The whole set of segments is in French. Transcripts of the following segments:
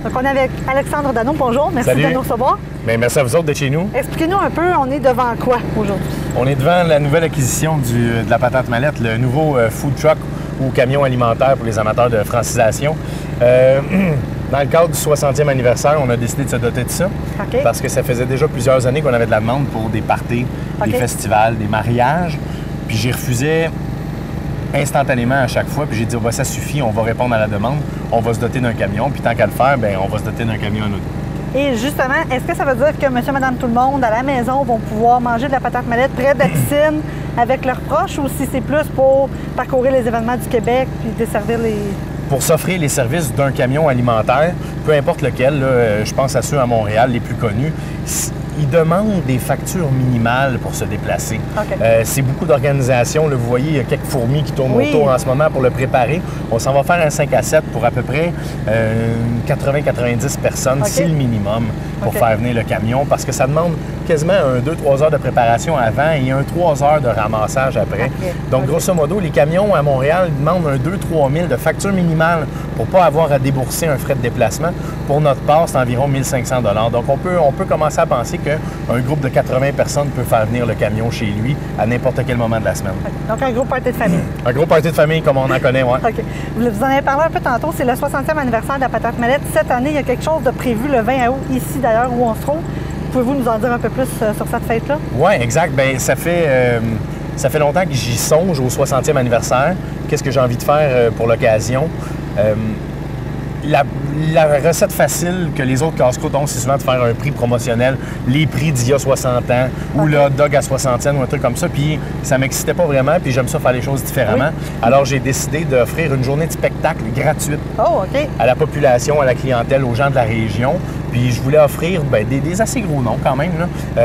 Donc, on est avec Alexandre Dano. Bonjour, merci Salut. de nous recevoir. Bien, merci à vous autres d'être chez nous. Expliquez-nous un peu, on est devant quoi aujourd'hui? On est devant la nouvelle acquisition de la patate mallette, le nouveau food truck ou camion alimentaire pour les amateurs de francisation. Dans le cadre du 60e anniversaire, on a décidé de se doter de ça. OK. Parce que ça faisait déjà plusieurs années qu'on avait de la demande pour des parties, OK. des festivals, des mariages. Puis j'y refusais instantanément à chaque fois. Puis j'ai dit, oh, ben, ça suffit, on va répondre à la demande. On va se doter d'un camion. Puis tant qu'à le faire, bien, on va se doter d'un camion à nous. Et justement, est-ce que ça veut dire que monsieur, madame, tout le monde à la maison vont pouvoir manger de la patate mallette près de la piscine avec leurs proches ou si c'est plus pour parcourir les événements du Québec puis desservir les... Pour s'offrir les services d'un camion alimentaire, peu importe lequel, là, je pense à ceux à Montréal, les plus connus, ils demandent des factures minimales pour se déplacer. OK. C'est beaucoup d'organisations. Là, vous voyez, il y a quelques fourmis qui tournent Oui. autour en ce moment pour le préparer. On s'en va faire un 5 à 7 pour à peu près 80-90 personnes, OK. c'est le minimum pour OK. faire venir le camion parce que ça demande quasiment 2-3 heures de préparation avant et 3 heures de ramassage après. OK. Donc, OK. grosso modo, les camions à Montréal demandent 2-3 000 de facture minimale pour ne pas avoir à débourser un frais de déplacement. Pour notre part, c'est environ 1 500 $. Donc, on peut commencer à penser qu'un groupe de 80 personnes peut faire venir le camion chez lui à n'importe quel moment de la semaine. Donc, un gros party de famille. Un gros party de famille comme on en connaît, ouais. OK. Vous en avez parlé un peu tantôt, c'est le 60e anniversaire de la patate mallette. Cette année, il y a quelque chose de prévu le 20 août, ici d'ailleurs, où on se trouve. Pouvez-vous nous en dire un peu plus sur cette fête-là? Oui, exact. Bien, ça fait longtemps que j'y songe au 60e anniversaire. Qu'est-ce que j'ai envie de faire pour l'occasion? La recette facile que les autres casse-croûtes ont, c'est souvent de faire un prix promotionnel, les prix d'il y a 60 ans, ou le hot dog à 60 cents, ou un truc comme ça. Puis ça m'excitait pas vraiment, puis j'aime ça faire les choses différemment. Oui. Alors j'ai décidé d'offrir une journée de spectacle gratuite Oh, OK. à la population, à la clientèle, aux gens de la région. Puis je voulais offrir ben, des assez gros noms quand même, là.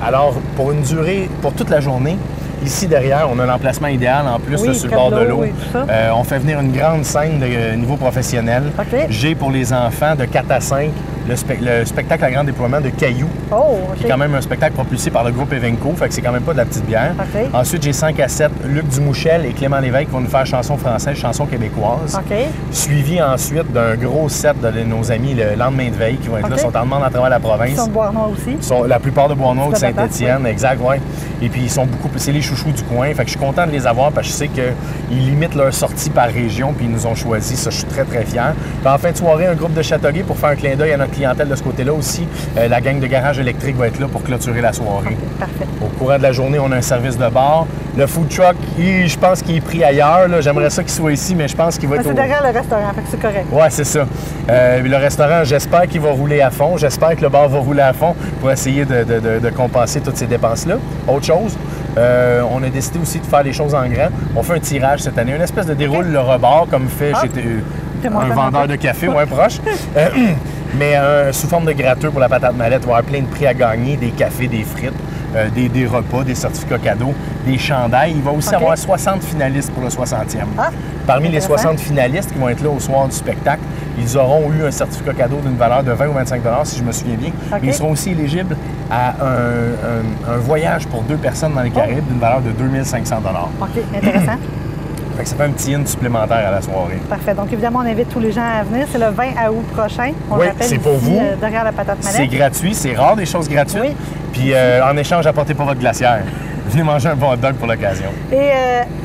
Alors pour une durée, pour toute la journée, ici derrière, on a l'emplacement idéal en plus Oui, là, sur le près bord de de l'eau l'eau. et tout ça. On fait venir une grande scène de niveau professionnel. OK. J'ai pour les enfants de 4 à 5 le spectacle à grand déploiement de Caillou, Oh, qui OK. est quand même un spectacle propulsé par le groupe Evenco, fait que c'est quand même pas de la petite bière. OK. Ensuite, j'ai 5 à 7 Luc Dumouchel et Clément Lévesque qui vont nous faire chansons françaises, chansons québécoises. OK. Suivi ensuite d'un gros set de nos amis le lendemain de veille qui vont être là, OK. sont en demande à travers la Ils province. sont de Bois-Noir aussi. La plupart de Bois-Noir ou de C'est de la Saint-Étienne, exact, oui. Et puis ils sont beaucoup, c'est les chouchous du coin. Fait que je suis content de les avoir parce que je sais qu'ils limitent leur sortie par région puis ils nous ont choisi. Ça, je suis très, très fier. Puis en fin de soirée, un groupe de Châteauguay pour faire un clin d'œil à notre clientèle de ce côté-là aussi. La gang de garage électrique va être là pour clôturer la soirée. OK, parfait. Au courant de la journée, on a un service de bar. Le food truck, je pense qu'il est pris ailleurs. Là. J'aimerais ça qu'il soit ici, mais je pense qu'il va être C'est derrière le restaurant, fait que c'est correct. Oui, c'est ça. Le restaurant, j'espère qu'il va rouler à fond. J'espère que le bar va rouler à fond pour essayer de compenser toutes ces dépenses-là. Autre chose, on a décidé aussi de faire les choses en grand. On fait un tirage cette année, une espèce de déroule le rebord comme fait Ah. chez T'es mon un fan vendeur un peu. de café, ouais, proche. Mais sous forme de gratteux pour la patate mallette, il va y avoir plein de prix à gagner, des cafés, des frites, des repas, des certificats cadeaux, des chandails. Il va aussi OK. avoir 60 finalistes pour le 60e. Ah, Parmi les intéressant. 60 finalistes qui vont être là au soir du spectacle, ils auront eu un certificat cadeau d'une valeur de 20 ou 25 $ si je me souviens bien. OK. Mais ils seront aussi éligibles à un voyage pour 2 personnes dans les Caraïbes d'une valeur de 2 500 $. OK, intéressant. Fait que ça fait un petit in supplémentaire à la soirée. Parfait. Donc, évidemment, on invite tous les gens à venir. C'est le 20 août prochain. On Oui, le rappelle c'est pour ici, vous. derrière la patate C'est mallette. gratuit, c'est rare des choses gratuites. Oui. Puis en échange, apportez pas votre glacière. Venez manger un bon hot dog pour l'occasion. Et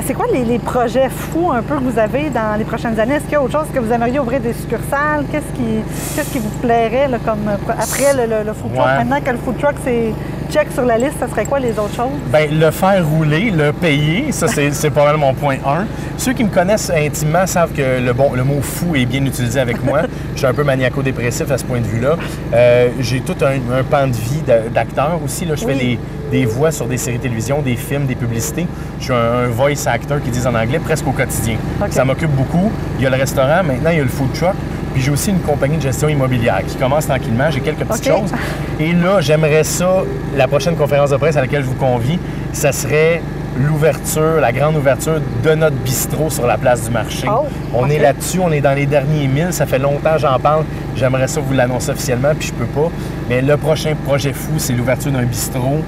c'est quoi les projets fous un peu que vous avez dans les prochaines années? Est-ce qu'il y a autre chose que vous aimeriez ouvrir des succursales? Qu'est-ce qui vous plairait là, comme après le food truck? Ouais. Maintenant que le food truck, c'est check sur la liste, ça serait quoi les autres choses? Bien, le faire rouler, le payer, ça, c'est pas mal mon point 1. Ceux qui me connaissent intimement savent que le mot fou est bien utilisé avec moi. Je suis un peu maniaco-dépressif à ce point de vue-là. J'ai tout un pan de vie d'acteur aussi. Là. Je fais des voix sur des séries télévision, des films, des publicités. Je suis un voice actor qui disent en anglais presque au quotidien. OK. Ça m'occupe beaucoup. Il y a le restaurant, maintenant il y a le food truck. Puis j'ai aussi une compagnie de gestion immobilière qui commence tranquillement. J'ai quelques petites OK. choses. Et là, j'aimerais ça, la prochaine conférence de presse à laquelle je vous convie, ça serait l'ouverture, la grande ouverture de notre bistrot sur la place du marché. Oh, on OK. est là-dessus, on est dans les derniers 1000. Ça fait longtemps que j'en parle. J'aimerais ça vous l'annoncer officiellement, puis je peux pas. Mais le prochain projet fou, c'est l'ouverture d'un bistrot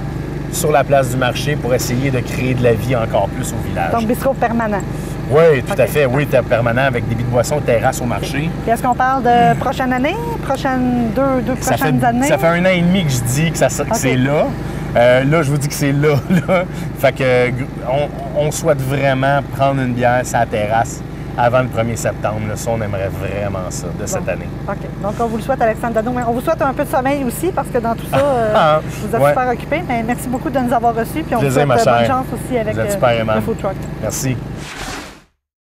sur la place du marché pour essayer de créer de la vie encore plus au village. Donc, bistrot permanent. Oui, tout à OK. fait. Oui, permanent avec débit de boisson, terrasse au marché. Puis est-ce qu'on parle de prochaine année, deux prochaines années? Ça fait 1 an et demi que je dis que c'est là. Là, je vous dis que c'est là, là. Fait que on souhaite vraiment prendre une bière sur la terrasse avant le 1er septembre. Là. Ça, on aimerait vraiment ça de cette année. OK. Donc, on vous le souhaite, Alexandre Dano. Mais on vous souhaite un peu de sommeil aussi, parce que dans tout ça, vous êtes super occupé. Mais merci beaucoup de nous avoir reçus. Puis on vous souhaite bonne chance aussi avec le food truck. Merci.